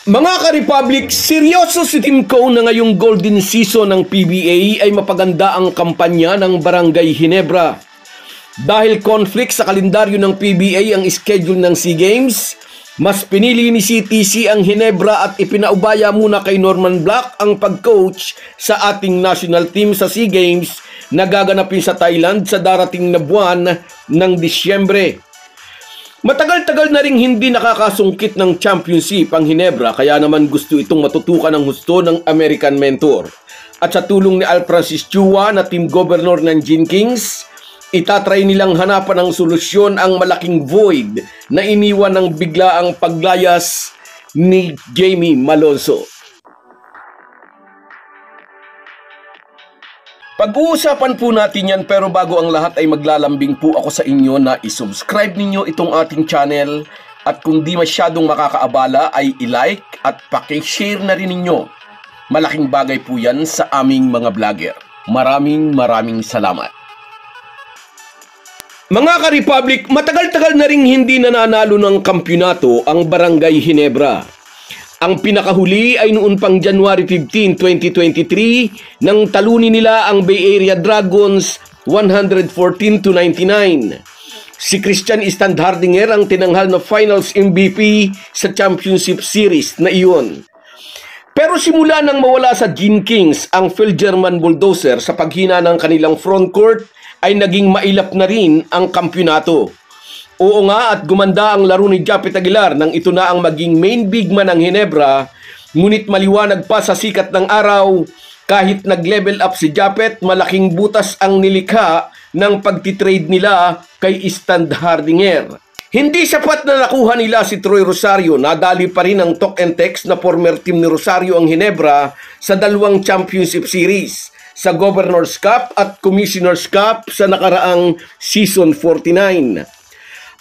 Mga ka-Republic, seryoso si Team Cone na ngayong golden season ng PBA ay mapaganda ang kampanya ng Barangay Ginebra. Dahil conflict sa kalendaryo ng PBA ang schedule ng SEA Games, mas pinili ni CTC ang Ginebra at ipinaubaya muna kay Norman Black ang pag-coach sa ating national team sa SEA Games na gaganapin sa Thailand sa darating na buwan ng Disyembre. Matagal-tagal na ring hindi nakakasungkit ng championship ang Ginebra, kaya naman gusto itong matutukan ng husto ng American mentor. At sa tulong ni Al Francis Chua na team governor ng Gin Kings, itatry nilang hanapan ng solusyon ang malaking void na iniwan ng biglaang paglayas ni Jamie Malonzo. Pag-uusapan po natin yan, pero bago ang lahat ay maglalambing po ako sa inyo na isubscribe ninyo itong ating channel at kung di masyadong makakaabala ay i-like at paki-share na rin ninyo. Malaking bagay po yan sa aming mga vlogger. Maraming salamat. Mga ka-Republic, matagal-tagal na ring hindi nananalo ng kampyonato ang Barangay Ginebra. Ang pinakahuli ay noon pang January 15, 2023 nang talunin nila ang Bay Area Dragons 114-99. Si Christian Standhardinger ang tinanghal na Finals MVP sa Championship Series na iyon. Pero simula nang mawala sa Gin Kings ang Phil German Bulldozer sa paghina ng kanilang frontcourt ay naging mailap na rin ang kampyonato. Oo nga, at gumanda ang laro ni Japet Aguilar nang ito na ang maging main big man ng Ginebra, ngunit maliwanag pa sa sikat ng araw, kahit nag-level up si Japet, malaking butas ang nilikha ng pagtitrade nila kay Standhardinger. Hindi sapat na nakuha nila si Troy Rosario, nadali pa rin ang talk and text na former team ni Rosario ang Ginebra sa dalawang championship series, sa Governor's Cup at Commissioner's Cup sa nakaraang Season 49.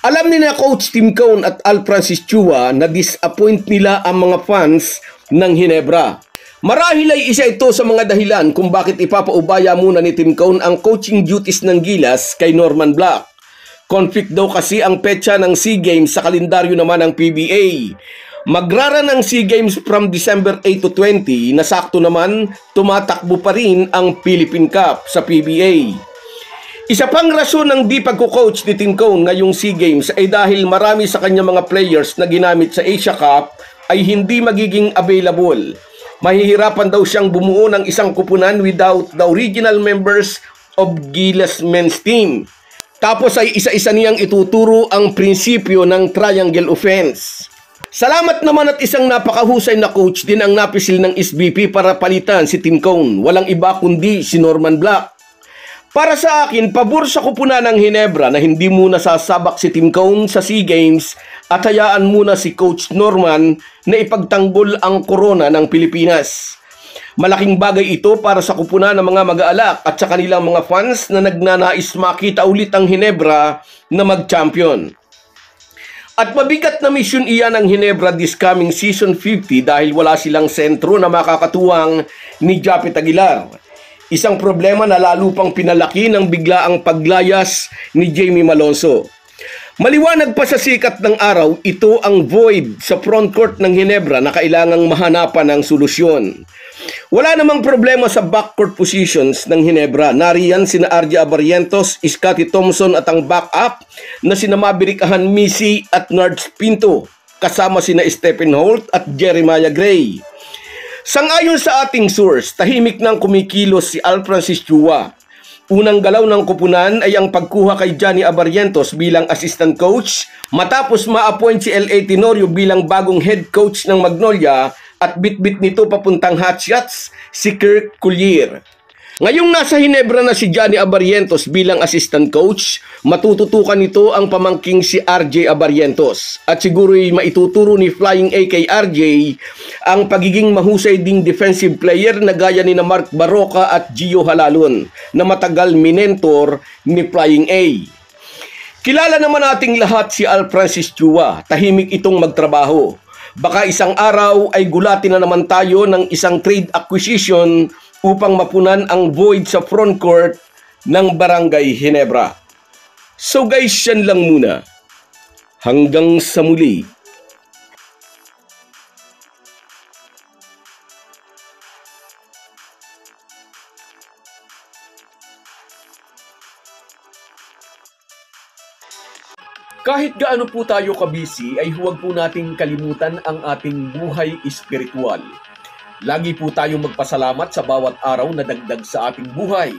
Alam ni na Coach Tim Cone at Al Francis Chua na disappoint nila ang mga fans ng Ginebra. Marahil ay isa ito sa mga dahilan kung bakit ipapaubaya muna ni Tim Cone ang coaching duties ng Gilas kay Norman Black. Conflict daw kasi ang petsa ng SEA Games sa kalendaryo naman ng PBA. Magrara ng SEA Games from December 8 to 20 na sakto naman tumatakbo pa rin ang Philippine Cup sa PBA. Isa pang rason ng di pagko-coach ni Tim Cone ngayong SEA Games ay dahil marami sa kanyang mga players na ginamit sa Asia Cup ay hindi magiging available. Mahihirapan daw siyang bumuo ng isang kupunan without the original members of Gilas men's team. Tapos ay isa-isa niyang ituturo ang prinsipyo ng triangle offense. Salamat naman at isang napakahusay na coach din ang napisil ng SBP para palitan si Tim Cone. Walang iba kundi si Norman Black. Para sa akin, pabor sa kupunan ng Ginebra na hindi muna sasabak si Tim Cone sa SEA Games at hayaan muna si Coach Norman na ipagtanggol ang korona ng Pilipinas. Malaking bagay ito para sa kupunan ng mga mag-aalak at sa kanilang mga fans na nagnanais makita ulit ang Ginebra na mag-champion. At mabigat na misyon iyan ng Ginebra this coming season 50 dahil wala silang sentro na makakatuwang ni Japet Aguilar. Isang problema na lalo pang pinalaki ng biglaang paglayas ni Jamie Malonzo. Maliwanag pa sa sikat ng araw, ito ang void sa frontcourt ng Ginebra na kailangang mahanapan ng solusyon. Wala namang problema sa backcourt positions ng Ginebra. Nariyan sina RJ Abarrientos, Scottie Thompson at ang backup na sina Maverick Missy at Nards Pinto, kasama sina Stephen Holt at Jeremiah Gray. Sangayon sa ating source, tahimik nang kumikilos si Al Francis Chua. Unang galaw ng kupunan ay ang pagkuha kay Johnny Abarrientos bilang assistant coach matapos ma-appoint si L.A. Tenorio bilang bagong head coach ng Magnolia at bit-bit nito papuntang Hotshots si Kirk Collier. Ngayong nasa Ginebra na si Johnny Abarrientos bilang assistant coach, matututukan nito ang pamangking si RJ Abarrientos. At siguro'y maituturo ni Flying A kay RJ ang pagiging mahusay ding defensive player na gaya ni na Mark Barroca at Gio Halalon na matagal minentor ni Flying A. Kilala naman nating lahat si Al Francis Chua, tahimik itong magtrabaho. Baka isang araw ay gulatin na naman tayo ng isang trade acquisition upang mapunan ang void sa frontcourt ng Barangay Ginebra. So guys, yan lang muna. Hanggang sa muli. Kahit gaano po tayo kabisi ay huwag po nating kalimutan ang ating buhay espiritual. Lagi po tayong magpasalamat sa bawat araw na dagdag sa ating buhay.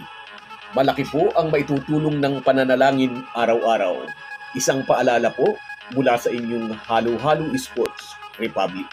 Malaki po ang maitutulong ng pananalangin araw-araw. Isang paalala po mula sa inyong Halo-Halo Sports Republic.